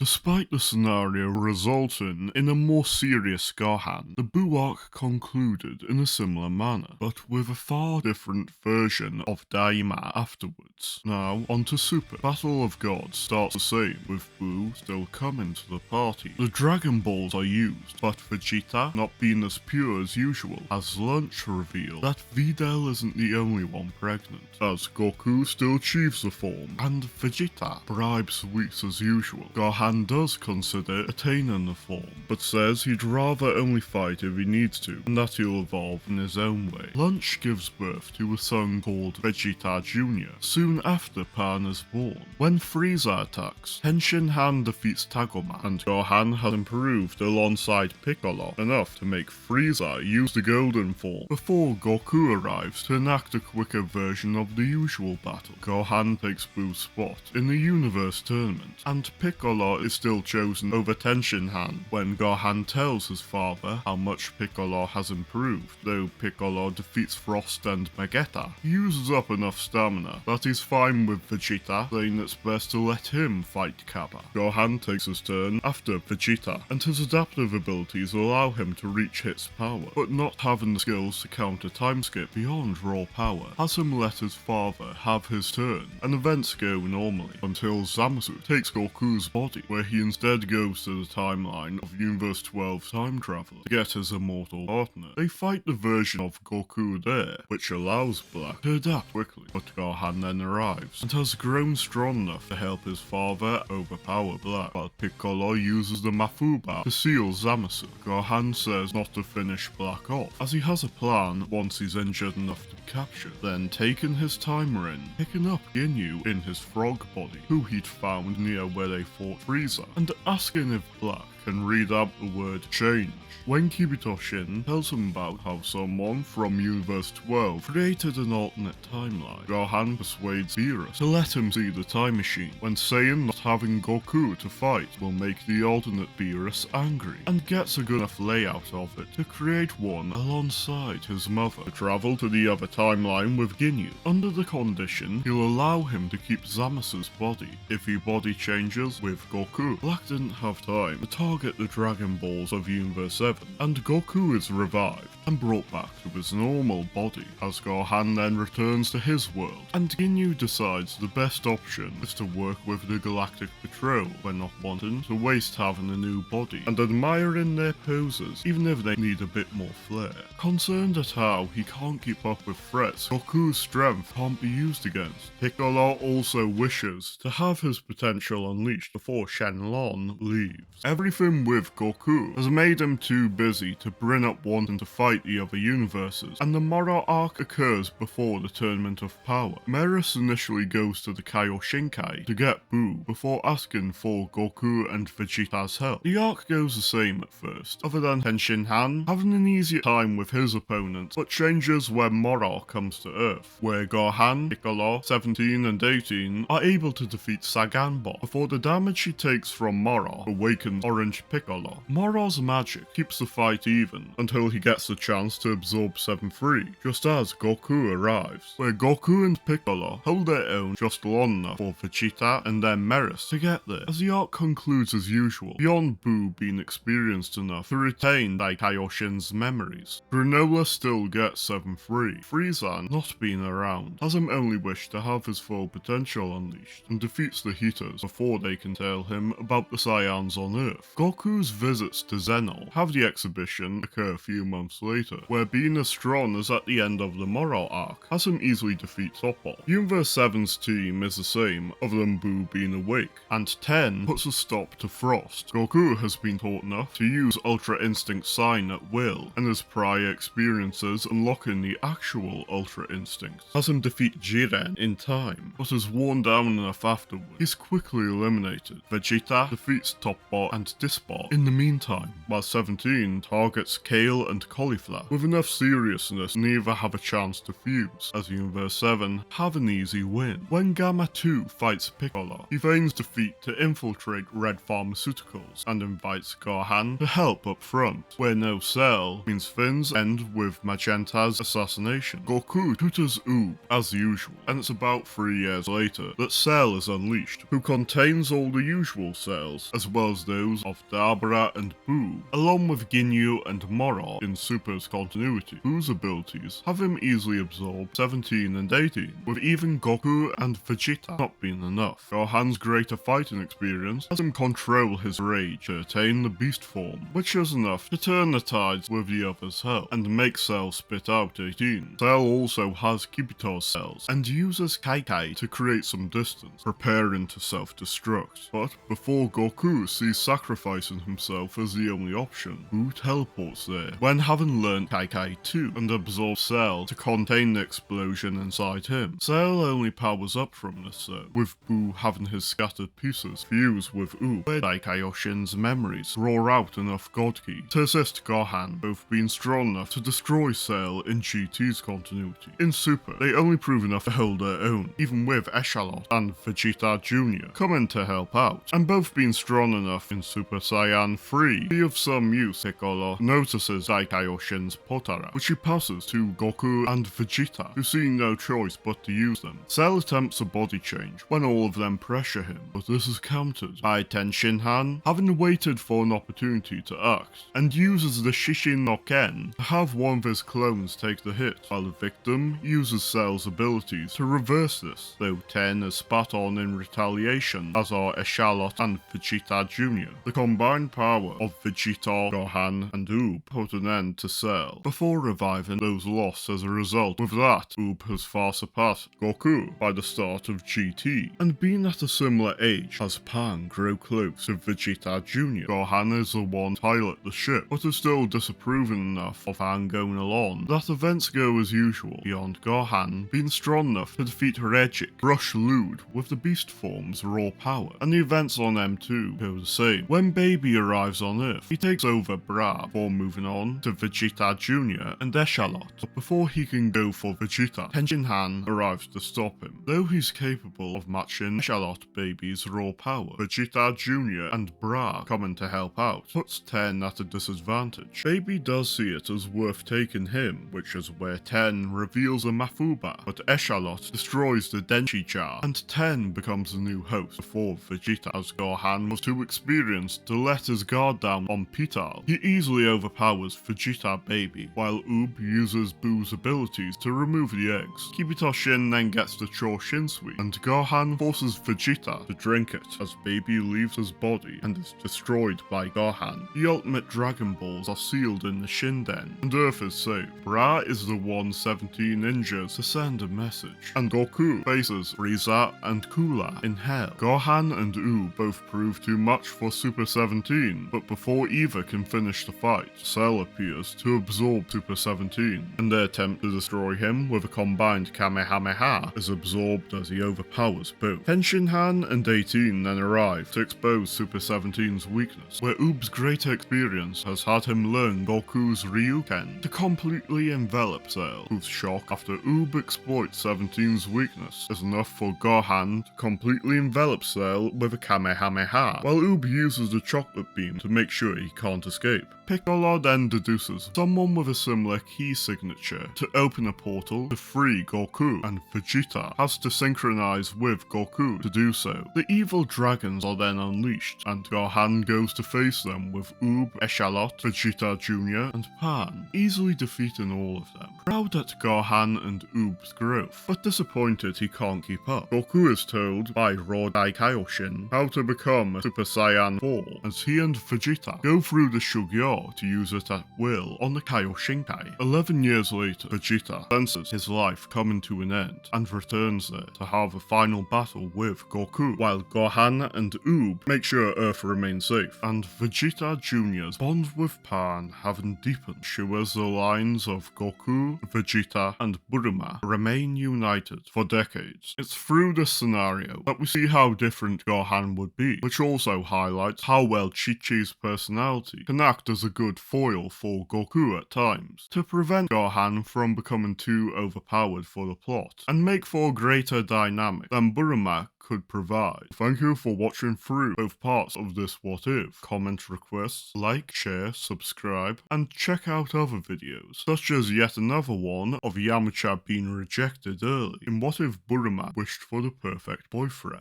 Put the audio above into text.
Despite the scenario resulting in a more serious Gohan, the Buu arc concluded in a similar manner, but with a far different version of Daima afterwards. Now, on to Super. Battle of Gods starts the same, with Buu still coming to the party. The Dragon Balls are used, but Vegeta not being as pure as usual, as Lunch revealed that Videl isn't the only one pregnant, as Goku still achieves the form, and Vegeta bribes Whis as usual. Gohan does consider attaining the form, but says he'd rather only fight if he needs to, and that he'll evolve in his own way. Lunch gives birth to a son called Vegeta Jr. soon after Pan is born. When Frieza attacks, Henshin Han defeats Tagoma, and Gohan has improved alongside Piccolo enough to make Frieza use the golden form before Goku arrives to enact a quicker version of the usual battle. Gohan takes Buu's spot in the Universe Tournament, and Piccolo is still chosen over Tenshinhan when Gohan tells his father how much Piccolo has improved. Though Piccolo defeats Frost and Vegeta, he uses up enough stamina that he's fine with Vegeta, saying it's best to let him fight Kappa. Gohan takes his turn after Vegeta, and his adaptive abilities allow him to reach his power, but not having the skills to counter time skip beyond raw power has him let his father have his turn, and events go normally until Zamasu takes Goku's body, where he instead goes to the timeline of Universe 12 time travel to get his immortal partner. They fight the version of Goku there, which allows Black to adapt quickly, but Gohan then arrives and has grown strong enough to help his father overpower Black, while Piccolo uses the Mafuba to seal Zamasu. Gohan says not to finish Black off, as he has a plan once he's injured enough to capture, then taking his timer in, picking up Ginyu in his frog body, who he'd found near where they fought Frieza, and asking if Black can read out the word change. When Kibito-shin tells him about how someone from Universe 12 created an alternate timeline, Gohan persuades Beerus to let him see the time machine, when saying not having Goku to fight will make the alternate Beerus angry, and gets a good enough layout of it to create one alongside his mother to travel to the other timeline with Ginyu, under the condition he'll allow him to keep Zamasu's body if he body changes with Goku. Black didn't have time to target the Dragon Balls of Universe 7, and Goku is revived and brought back to his normal body, as Gohan then returns to his world, and Ginyu decides the best option is to work with the Galactic Patrol when not wanting to waste having a new body, and admiring their poses even if they need a bit more flair. Concerned at how he can't keep up with threats Goku's strength can't be used against, Piccolo also wishes to have his potential unleashed before Shenlong leaves. Everything with Goku has made him too busy to bring up wanting to fight the other universes, and the Moro arc occurs before the Tournament of Power. Meris initially goes to the Kaioshinkai to get Buu before asking for Goku and Vegeta's help. The arc goes the same at first, other than Tenshinhan having an easier time with his opponents, but changes when Moro comes to Earth, where Gohan, Piccolo, 17 and 18 are able to defeat Saganball before the damage he takes from Moro awakens Orange Piccolo. Moro's magic keeps the fight even until he gets the chance to absorb 7-3, just as Goku arrives, where Goku and Piccolo hold their own just long enough for Vegeta and then Meris to get there, as the arc concludes as usual, beyond Buu being experienced enough to retain Daikaioshin's memories. Granola still gets 7-3, Frieza not being around has him only wish to have his full potential unleashed, and defeats the Heaters before they can tell him about the Saiyans on Earth. Goku's visits to Xenol have the exhibition occur a few months later, where being as strong as at the end of the Moro arc has him easily defeat Toppo. Universe 7's team is the same, other than Buu being awake, and 10 puts a stop to Frost. Goku has been taught enough to use Ultra Instinct Sign at will, and his prior experiences unlocking the actual Ultra Instinct has him defeat Jiren in time, but is worn down enough afterwards. He's quickly eliminated. Vegeta defeats Toppo and spot. In the meantime, while 17 targets kale and cauliflower, with enough seriousness neither have a chance to fuse, as Universe 7 have an easy win. When Gamma 2 fights Piccolo, he feigns defeat to infiltrate Red Pharmaceuticals and invites Gohan to help up front, where no Cell means things end with Magenta's assassination. Goku tutors Oob as usual, and it's about 3 years later that Cell is unleashed, who contains all the usual cells, as well as those of Dabra and Boo, along with Ginyu and Moro in Super's continuity, whose abilities have him easily absorb 17 and 18, with even Goku and Vegeta not being enough. Gohan's greater fighting experience has him control his rage to attain the beast form, which is enough to turn the tides with the others' help, and make Cell spit out 18. Cell also has Kibito's cells, and uses Kai to create some distance, preparing to self-destruct. But before Goku sees sacrificing himself as the only option, Boo teleports there, when having learnt Kai too, and absorbs Cell to contain the explosion inside him. Cell only powers up from this though, with Boo having his scattered pieces fuse with Oob, where Daikaioshin's memories roar out enough God Ki to assist Gohan, both being strong enough to destroy Cell in GT's continuity. In Super, they only prove enough to hold their own, even with Echalot and Vegeta Jr. coming to help out, and both being strong enough in Super Saiyan 3 to be of some use. Piccolo notices Daikaioshin's Potara, which he passes to Goku and Vegeta, who see no choice but to use them. Cell attempts a body change when all of them pressure him, but this is countered by Tenshinhan, having waited for an opportunity to act, and uses the Shishin no Ken to have one of his clones take the hit, while the victim uses Cell's abilities to reverse this, though Ten is spat on in retaliation, as are Echalot and Vegeta Jr. The combined power of Vegeta, Gohan, and Oob put an end to Cell, before reviving those lost as a result. With that, Oob has far surpassed Goku by the start of GT, and being at a similar age as Pan grow close to Vegeta Jr. Gohan is the one to pilot the ship, but is still disapproving enough of Pan going along that events go as usual, beyond Gohan being strong enough to defeat Regik, brush Lude with the beast form's raw power, and the events on M2 go the same. When Baby arrives on Earth, he takes over Bra before moving on to Vegeta Jr. and Echalot, but before he can go for Vegeta, Tenshinhan arrives to stop him. Though he's capable of matching Echalot Baby's raw power, Vegeta Jr. and Bra coming to help out puts Ten at a disadvantage. Baby does see it as worth taking him, which is where Ten reveals a Mafuba, but Echalot destroys the Denshi jar, and Ten becomes the new host before Vegeta, as Gohan was too experienced to let his guard down on Pital. He easily overpowers Vegeta Baby, while Oob uses Boo's abilities to remove the eggs. Kibitoshin then gets the Choshinsui, and Gohan forces Vegeta to drink it as Baby leaves his body and is destroyed by Gohan. The ultimate Dragon Balls are sealed in the Shinden, and Earth is saved. Bra is the one 17 ninjas to send a message, and Goku faces Frieza and Cooler in Hell. Gohan and Oob both prove too much for Super 17, but before either can finish the fight, Cell appears to absorb Super 17, and their attempt to destroy him with a combined Kamehameha is absorbed as he overpowers both. Tenshinhan and 18 then arrive to expose Super 17's weakness, where Oob's greater experience has had him learn Goku's Ryuken to completely envelop Cell, whose shock after Oob exploits 17's weakness is enough for Gohan to completely envelop Cell with a Kamehameha, while Oob uses the chocolate beam to make sure he can't escape. Piccolo then deduces someone with a similar key signature to open a portal to free Goku, and Vegeta has to synchronize with Goku to do so. The evil dragons are then unleashed, and Gohan goes to face them with Oob, Echalot, Vegeta Jr. and Pan, easily defeating all of them. Proud at Gohan and Oob's growth, but disappointed he can't keep up. Goku is told by Raw Daikaioshin how to become a Super Saiyan 4, as he and Vegeta go through the Shugyo to use it at will on the Kaioshinkai. 11 years later, Vegeta senses his life coming to an end and returns there to have a final battle with Goku, while Gohan and Oob make sure Earth remains safe, and Vegeta Jr.'s bond with Pan having deepened ensures the lines of Goku, Vegeta, and Bulma remain united for decades. It's through this scenario that we see how different Gohan would be, which also highlights how how well Chi-Chi's personality can act as a good foil for Goku at times, to prevent Gohan from becoming too overpowered for the plot, and make for greater dynamic than Bulma could provide. Thank you for watching through both parts of this What If. Comment requests, like, share, subscribe, and check out other videos, such as yet another one of Yamcha being rejected early in What If Bulma wished for the perfect boyfriend.